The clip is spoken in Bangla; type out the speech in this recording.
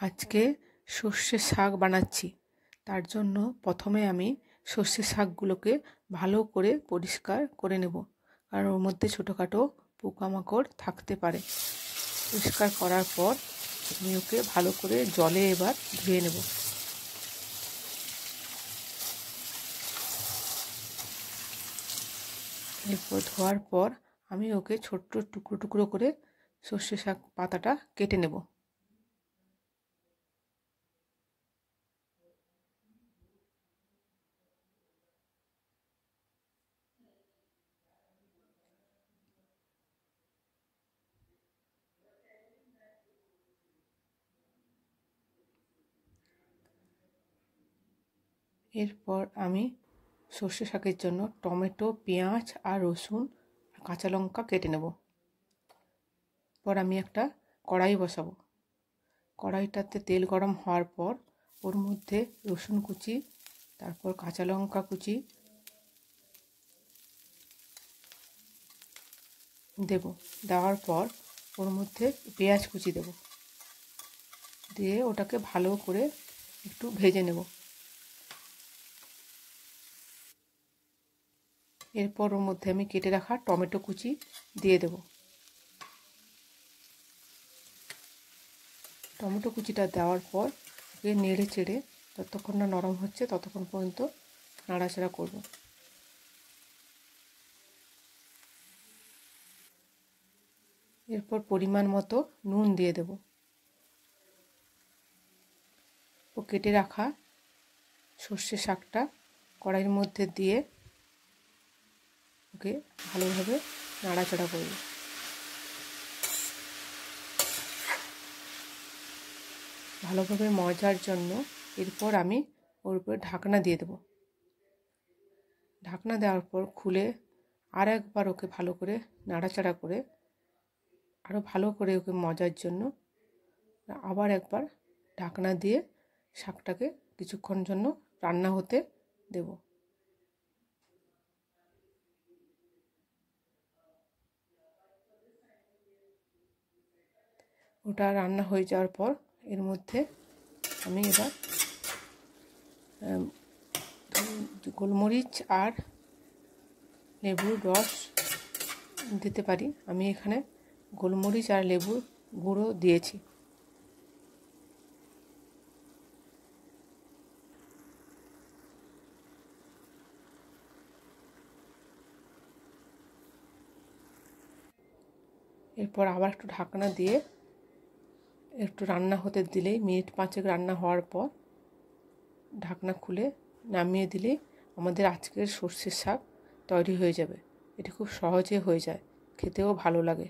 আজকে সর্ষের শাক বানাচ্ছি। তার জন্য প্রথমে আমি সর্ষের শাকগুলোকে ভালো করে পরিষ্কার করে নেব, কারণ ওর মধ্যে ছোটোখাটো পোকামাকড় থাকতে পারে। পরিষ্কার করার পর আমি ওকে ভালো করে জলে এবার ধুয়ে নেব। এরপর ধোয়ার পর আমি ওকে ছোট্ট টুকরো টুকরো করে সর্ষে শাক পাতাটা কেটে নেব। এরপর আমি সর্ষে শাকের জন্য টমেটো, পেঁয়াজ আর রসুন আর কাঁচা লঙ্কা কেটে নেব। পর আমি একটা কড়াই বসাবো। কড়াইটাতে তেল গরম হওয়ার পর ওর মধ্যে রসুন কুচি, তারপর কাঁচা লঙ্কা কুচি দেব। দেওয়ার পর ওর মধ্যে পেঁয়াজ কুচি দেব, দিয়ে ওটাকে ভালো করে একটু ভেজে নেব। এরপর ওর মধ্যে আমি কেটে রাখা টমেটো কুচি দিয়ে দেব। টমেটো কুচিটা দেওয়ার পর ওকে নেড়ে চেড়ে যতক্ষণ না নরম হচ্ছে ততক্ষণ পর্যন্ত নাড়াচাড়া করব। এরপর পরিমাণ মতো নুন দিয়ে দেব। ও কেটে রাখা সর্ষে শাকটা কড়াইয়ের মধ্যে দিয়ে ওকে ভালোভাবে নাড়াচাড়া করব। ভালোভাবে মজার জন্য এরপর আমি ওর উপরে ঢাকনা দিয়ে দেব। ঢাকনা দেওয়ার পর খুলে আর একবার ওকে ভালো করে নাড়াচাড়া করে আরও ভালো করে ওকে মজার জন্য আবার একবার ঢাকনা দিয়ে শাকটাকে কিছুক্ষণ জন্য রান্না হতে দেব। ওটা রান্না হয়ে যাওয়ার পর এর মধ্যে আমি এবার গোলমরিচ আর লেবুর রস দিতে পারি। আমি এখানে গোলমরিচ আর লেবুর গুঁড়ো দিয়েছি। এরপর আবার একটু ঢাকনা দিয়ে একটু রান্না হতে দিলেই মিনিট 5 রান্না হওয়ার পর ঢাকনা খুলে নামিয়ে দিলেই আমাদের আজকের সর্ষের শাক তৈরি হয়ে যাবে। এটি খুব সহজে হয়ে যায়, খেতেও ভালো লাগে।